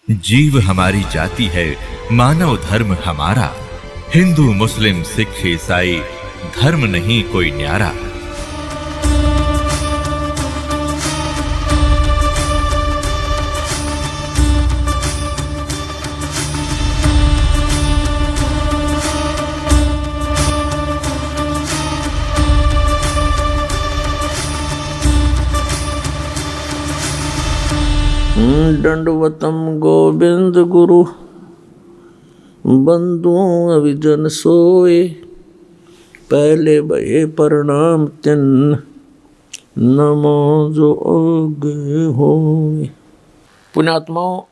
जीव हमारी जाति है, मानव धर्म हमारा। हिंदू मुस्लिम सिख ईसाई धर्म नहीं कोई न्यारा। दंडवतम गोविंद गुरु बंधु अभिजन सोए। पहले भये प्रणाम तिन नमो जो आगे होए। पुण्यात्माओं,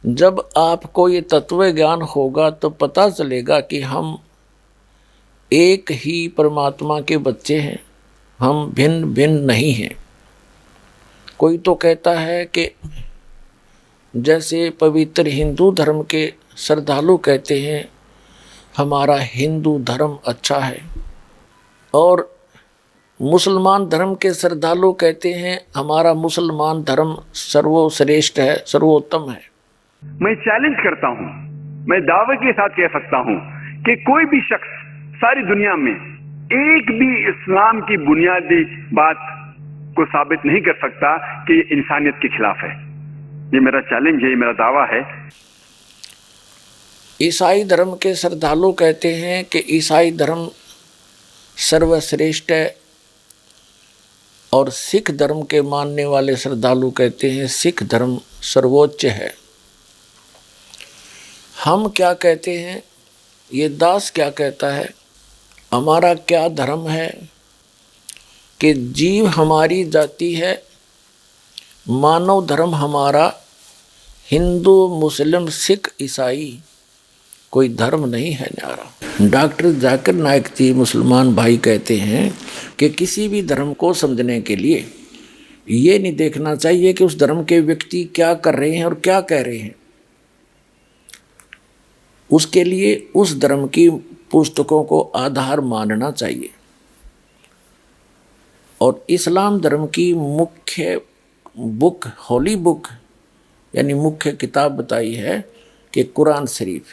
जब आपको ये तत्व ज्ञान होगा तो पता चलेगा कि हम एक ही परमात्मा के बच्चे हैं, हम भिन्न भिन्न नहीं हैं। कोई तो कहता है कि जैसे पवित्र हिंदू धर्म के श्रद्धालु कहते हैं हमारा हिंदू धर्म अच्छा है, और मुसलमान धर्म के श्रद्धालु कहते हैं हमारा मुसलमान धर्म सर्वश्रेष्ठ है, सर्वोत्तम है। मैं चैलेंज करता हूं, मैं दावे के साथ कह सकता हूं कि कोई भी शख्स सारी दुनिया में एक भी इस्लाम की बुनियादी बात को साबित नहीं कर सकता कि ये इंसानियत के खिलाफ है। ये मेरा चैलेंज है, ये मेरा दावा है। ईसाई धर्म के श्रद्धालु कहते हैं कि ईसाई धर्म सर्वश्रेष्ठ है, और सिख धर्म के मानने वाले श्रद्धालु कहते हैं सिख धर्म सर्वोच्च है। हम क्या कहते हैं, ये दास क्या कहता है, हमारा क्या धर्म है कि जीव हमारी जाति है, मानव धर्म हमारा हिंदू मुस्लिम सिख ईसाई कोई धर्म नहीं है न्यारा। डॉक्टर जाकिर नाइक जी मुसलमान भाई कहते हैं कि किसी भी धर्म को समझने के लिए ये नहीं देखना चाहिए कि उस धर्म के व्यक्ति क्या कर रहे हैं और क्या कह रहे हैं, उसके लिए उस धर्म की पुस्तकों को आधार मानना चाहिए। और इस्लाम धर्म की मुख्य बुक, होली बुक यानी मुख्य किताब बताई है कि कुरान शरीफ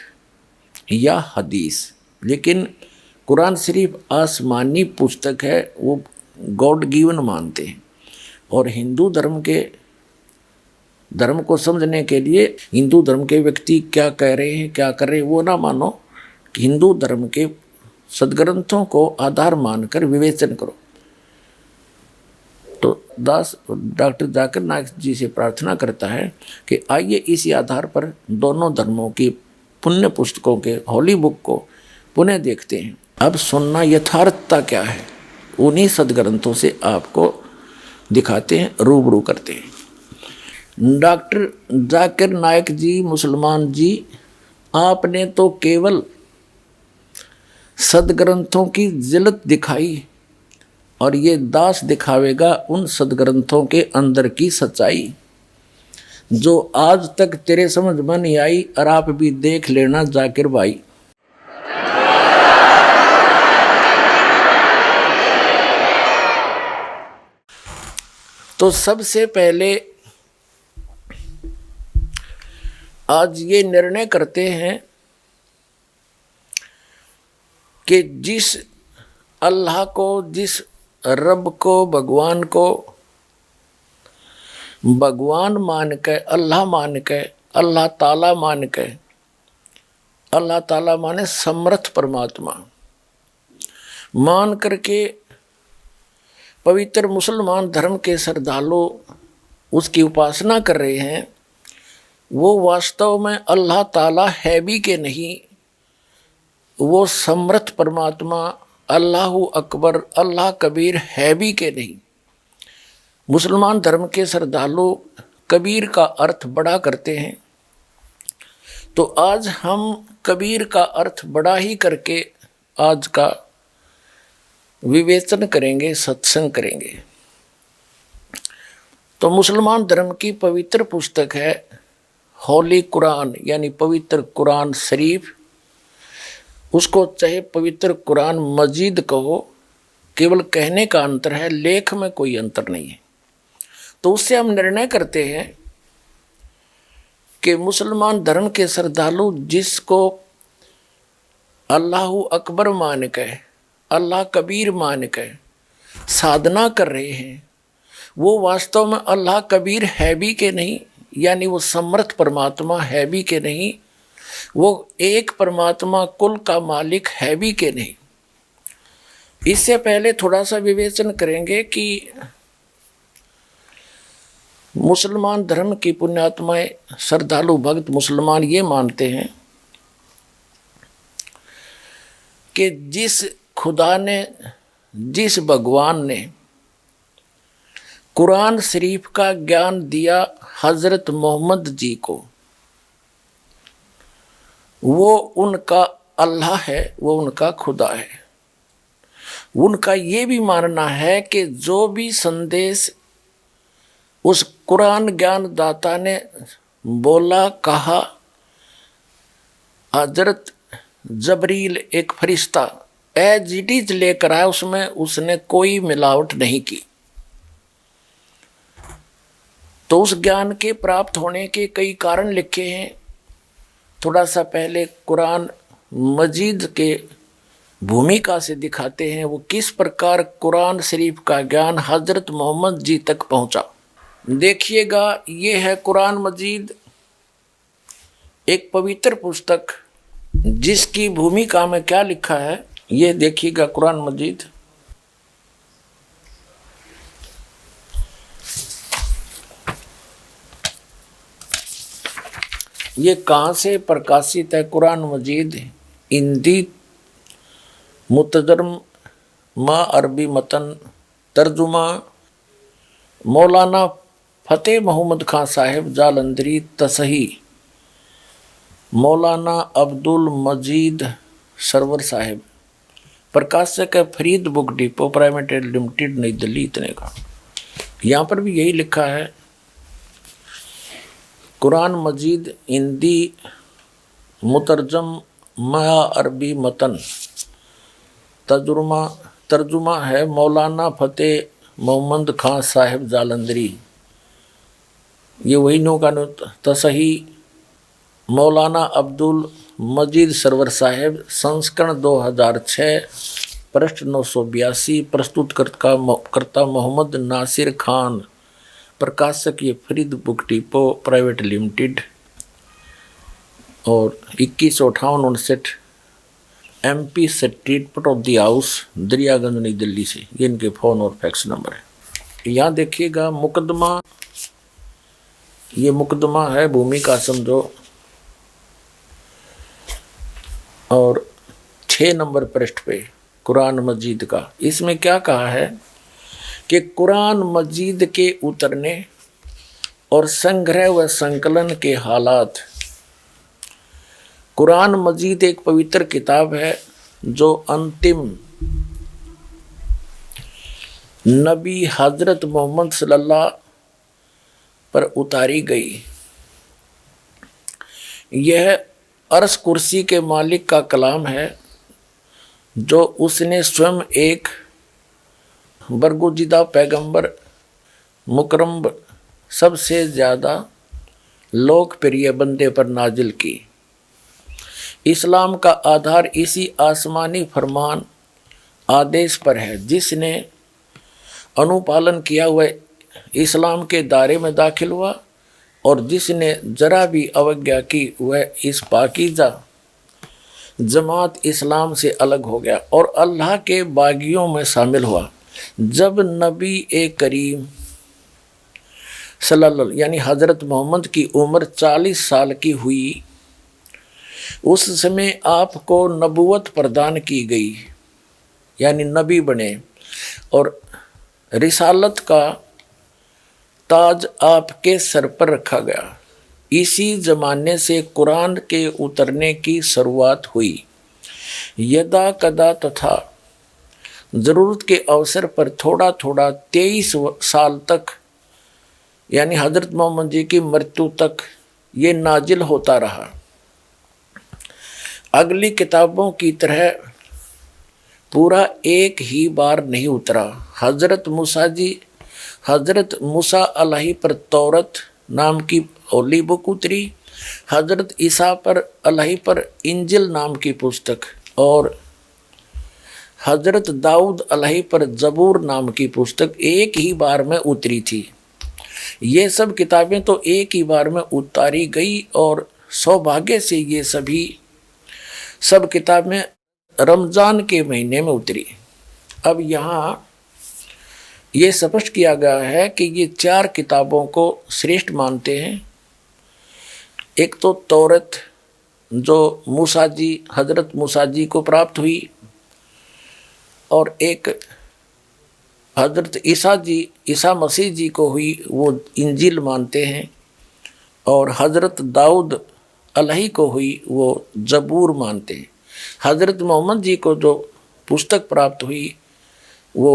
या हदीस। लेकिन कुरान शरीफ आसमानी पुस्तक है, वो गॉड गिवन मानते हैं। और हिंदू धर्म के धर्म को समझने के लिए हिंदू धर्म के व्यक्ति क्या कह रहे हैं, क्या कर रहे हैं, वो ना मानो। कि हिंदू धर्म के सदग्रंथों को आधार मानकर विवेचन करो। तो दास डॉक्टर जाकिर नाइक जी से प्रार्थना करता है कि आइए इसी आधार पर दोनों धर्मों की पुण्य पुस्तकों के होली बुक को पुनः देखते हैं। अब सुनना यथार्थता क्या है, उन्हीं सदग्रंथों से आपको दिखाते हैं, रूबरू करते हैं। डॉक्टर जाकिर नाइक जी मुसलमान जी, आपने तो केवल सदग्रंथों की जिल्लत दिखाई, और ये दास दिखावेगा उन सदग्रंथों के अंदर की सच्चाई जो आज तक तेरे समझ में नहीं आई। और आप भी देख लेना जाकिर भाई। तो सबसे पहले आज ये निर्णय करते हैं कि जिस अल्लाह को, जिस रब को, भगवान को भगवान मान के, अल्लाह मान के, अल्लाह ताला मान के, अल्लाह ताला माने समर्थ परमात्मा मान करके पवित्र मुसलमान धर्म के श्रद्धालु उसकी उपासना कर रहे हैं, वो वास्तव में अल्लाह ताला है भी के नहीं। वो समर्थ परमात्मा अल्लाहु अकबर, अल्लाह कबीर है भी के नहीं। मुसलमान धर्म के श्रद्धालु कबीर का अर्थ बड़ा करते हैं, तो आज हम कबीर का अर्थ बड़ा ही करके आज का विवेचन करेंगे, सत्संग करेंगे। तो मुसलमान धर्म की पवित्र पुस्तक है होली कुरान, यानी पवित्र कुरान शरीफ। उसको चाहे पवित्र कुरान मजीद कहो, केवल कहने का अंतर है, लेख में कोई अंतर नहीं है। तो उससे हम निर्णय करते हैं कि मुसलमान धर्म के श्रद्धालु जिसको अल्लाह अकबर मान के, अल्लाह कबीर मान के साधना कर रहे हैं, वो वास्तव में अल्लाह कबीर है भी कि नहीं, यानी वो समर्थ परमात्मा है भी कि नहीं, वो एक परमात्मा कुल का मालिक है भी कि नहीं। इससे पहले थोड़ा सा विवेचन करेंगे कि मुसलमान धर्म की पुण्यात्माएं, श्रद्धालु भक्त मुसलमान ये मानते हैं कि जिस खुदा ने, जिस भगवान ने कुरान शरीफ का ज्ञान दिया हजरत मोहम्मद जी को, वो उनका अल्लाह है, वो उनका खुदा है। उनका ये भी मानना है कि जो भी संदेश उस कुरान ज्ञान दाता ने बोला, कहा, हजरत जबरील एक फरिश्ता एज इट इज लेकर आया, उसमें उसने कोई मिलावट नहीं की। तो उस ज्ञान के प्राप्त होने के कई कारण लिखे हैं। थोड़ा सा पहले कुरान मजीद के भूमिका से दिखाते हैं वो किस प्रकार कुरान शरीफ का ज्ञान हजरत मोहम्मद जी तक पहुंचा। देखिएगा, ये है कुरान मजीद, एक पवित्र पुस्तक जिसकी भूमिका में क्या लिखा है, ये देखिएगा कुरान मजीद। ये कहाँ से प्रकाशित है? कुरान मजीद हिंदी मुतजरमा अरबी मतन तर्जुमा मौलाना फतेह मोहम्मद खान साहिब जालंधरी, तसही मौलाना अब्दुल मजीद सरवर साहिब, प्रकाशक है Farid book depot private limited, नई दिल्ली। इतने का यहाँ पर भी यही लिखा है, कुरान मजीद हिंदी मुतरजम मा अरबी मतन तर्जुमा है मौलाना फतेह मोहम्मद खान साहिब जालंधरी। ये वही नौका तसही मौलाना अब्दुल मजीद सरवर साहिब, संस्करण 2006, पृष्ठ 982, प्रस्तुतकर्ता मोहम्मद नासिर खान, प्रकाशक ये Farid book depot private limited, और 2158 MP street Pataudi house Daryaganj नई दिल्ली से। ये इनके फ़ोन और फैक्स नंबर है। यहाँ देखिएगा मुकदमा, ये मुकदमा है भूमिका समझो, और 6 नंबर पृष्ठ पे कुरान मजीद का। इसमें क्या कहा है कि कुरान मजीद के उतरने और संग्रह व संकलन के हालात। कुरान मजीद एक पवित्र किताब है जो अंतिम नबी हजरत मोहम्मद सल्लल्लाहु पर उतारी गई। यह अर्श कुर्सी के मालिक का कलाम है जो उसने स्वयं एक बरगुज़िदा पैगंबर मुकरम सबसे ज़्यादा लोकप्रिय बंदे पर नाजिल की। इस्लाम का आधार इसी आसमानी फरमान आदेश पर है जिसने अनुपालन किया हुआ इस्लाम के दायरे में दाखिल हुआ, और जिसने जरा भी अवज्ञा की वह इस पाकीज़ा जमात इस्लाम से अलग हो गया और अल्लाह के बागियों में शामिल हुआ। जब नबी करीम सल्लल्लाहु यानी हज़रत मोहम्मद की उम्र 40 साल की हुई, उस समय आपको नबूवत प्रदान की गई, यानी नबी बने, और रिसालत का ताज आपके सर पर रखा गया। इसी ज़माने से कुरान के उतरने की शुरुआत हुई। यदा कदा तथा ज़रूरत के अवसर पर थोड़ा थोड़ा 23 साल तक, यानी हज़रत मोहम्मद जी की मृत्यु तक ये नाजिल होता रहा। अगली किताबों की तरह पूरा एक ही बार नहीं उतरा। हज़रत मूसा अलैहि पर तौरत नाम की ओली बुक उतरी, हजरत ईसा पर अलही पर इंजिल नाम की पुस्तक और हजरत दाऊद अलही पर जबूर नाम की पुस्तक एक ही बार में उतरी थी। ये सब किताबें तो एक ही बार में उतारी गई और सौभाग्य से ये सभी सब किताबें रमज़ान के महीने में उतरी। अब यहाँ ये स्पष्ट किया गया है कि ये 4 किताबों को श्रेष्ठ मानते हैं। एक तो तौरत जो मूसा जी हजरत मूसा जी को प्राप्त हुई, और एक हजरत ईसा मसीह जी को हुई, वो इंजील मानते हैं, और हजरत दाऊद अलही को हुई वो जबूर मानते हैं। हजरत मोहम्मद जी को जो पुस्तक प्राप्त हुई वो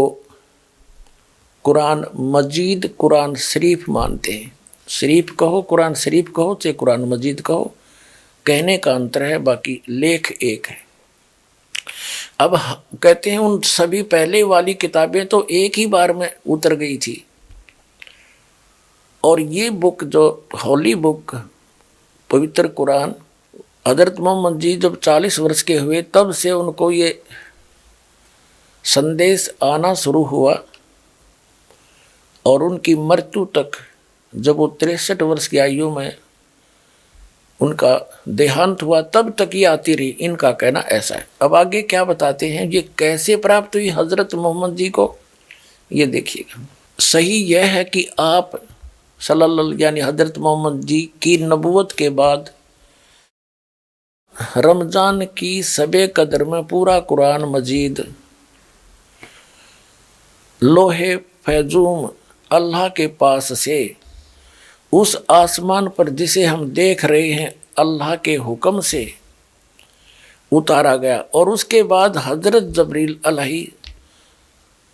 कुरान मजीद कुरान शरीफ मानते हैं। शरीफ कहो, कुरान शरीफ कहो, चाहे कुरान मजीद कहो, कहने का अंतर है, बाकी लेख एक है। अब कहते हैं उन सभी पहले वाली किताबें तो एक ही बार में उतर गई थी, और ये बुक जो होली बुक पवित्र कुरान, हजरत मोहम्मद जी जब 40 वर्ष के हुए तब से उनको ये संदेश आना शुरू हुआ, और उनकी मृत्यु तक जब वो 63 वर्ष की आयु में उनका देहांत हुआ तब तक ये आती रही। इनका कहना ऐसा है। अब आगे क्या बताते हैं, ये कैसे प्राप्त हुई हजरत मोहम्मद जी को, ये देखिएगा। सही यह है कि आप सल्लल्लाहु यानी हजरत मोहम्मद जी की नबूवत के बाद रमज़ान की सबे कदर में पूरा कुरान मजीद लोहे फैजूम अल्लाह के पास से उस आसमान पर जिसे हम देख रहे हैं अल्लाह के हुक्म से उतारा गया, और उसके बाद हजरत जबरील अलही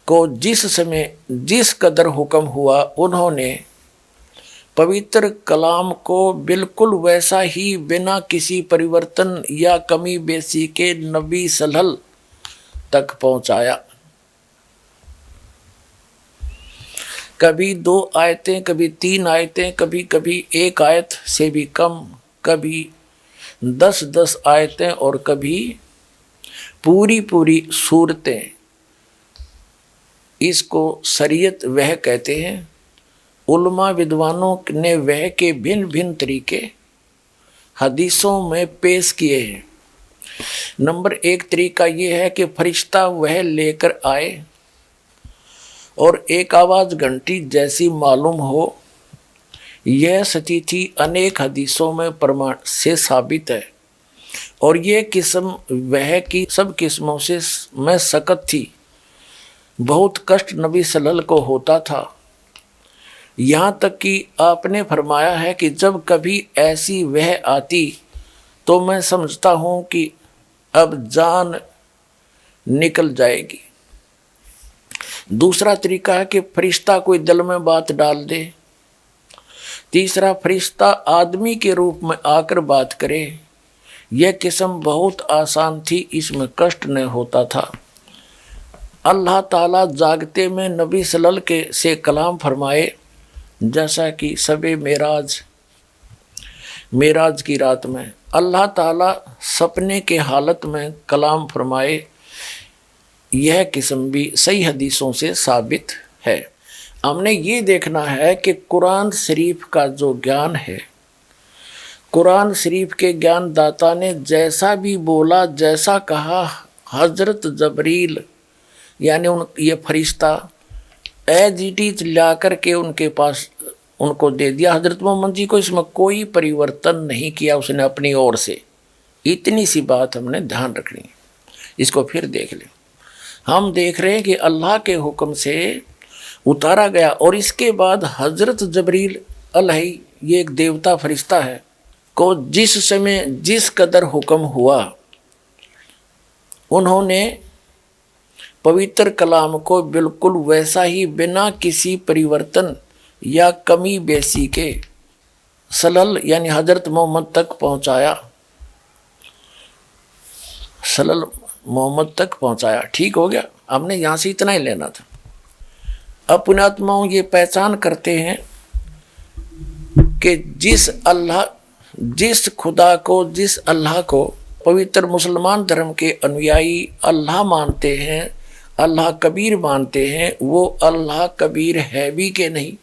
को जिस समय जिस कदर हुक्म हुआ उन्होंने पवित्र कलाम को बिल्कुल वैसा ही बिना किसी परिवर्तन या कमी बेसी के नबी सल्लल्लाहु तक पहुंचाया। कभी 2 आयतें, कभी 3 आयतें, कभी कभी 1 आयत से भी कम, कभी 10-10 आयतें, और कभी पूरी सूरतें। इसको शरीयत वह कहते हैं। उलमा विद्वानों ने वह के भिन्न भिन्न तरीके हदीसों में पेश किए हैं। नंबर 1 तरीका ये है कि फरिश्ता वह लेकर आए और एक आवाज़ घंटी जैसी मालूम हो। यह स्थिति अनेक हदीसों में प्रमाण से साबित है, और ये किस्म वह की सब किस्मों से में सकत थी। बहुत कष्ट नबी सल्लल्लाहु को होता था, यहाँ तक कि आपने फरमाया है कि जब कभी ऐसी वह आती तो मैं समझता हूँ कि अब जान निकल जाएगी। दूसरा तरीका है कि फरिश्ता कोई दिल में बात डाल दे। तीसरा, फरिश्ता आदमी के रूप में आकर बात करे। यह किस्म बहुत आसान थी, इसमें कष्ट न होता था। अल्लाह ताला जागते में नबी सल्लल्लाहु के से कलाम फरमाए, जैसा कि सबे मेराज की रात में अल्लाह ताला सपने के हालत में कलाम फरमाए। यह किस्म भी सही हदीसों से साबित है। हमने ये देखना है कि कुरान शरीफ का जो ज्ञान है, कुरान शरीफ के ज्ञान दाता ने जैसा भी बोला, जैसा कहा, हजरत जबरील यानी ये फरिश्ता एज इट इज ला करके उनके पास उनको दे दिया। हजरत मोहम्मद जी को इसमें कोई परिवर्तन नहीं किया उसने अपनी ओर से। इतनी सी बात हमने ध्यान रखनी है। इसको फिर देख लें। हम देख रहे हैं कि अल्लाह के हुक्म से उतारा गया, और इसके बाद हजरत जबरील अलही, ये एक देवता फरिश्ता है, को जिस समय जिस कदर हुक्म हुआ उन्होंने पवित्र कलाम को बिल्कुल वैसा ही बिना किसी परिवर्तन या कमी बेसी के सल्लल्लाहु यानी हजरत मोहम्मद तक पहुंचाया। सल्लल्लाहु मोहम्मद तक पहुंचाया। ठीक हो गया। हमने यहाँ से इतना ही लेना था। अब पुण्यात्माओं ये पहचान करते हैं कि जिस अल्लाह जिस खुदा को, जिस अल्लाह को पवित्र मुसलमान धर्म के अनुयायी अल्लाह मानते हैं, अल्लाह कबीर मानते हैं, वो अल्लाह कबीर है भी कि नहीं?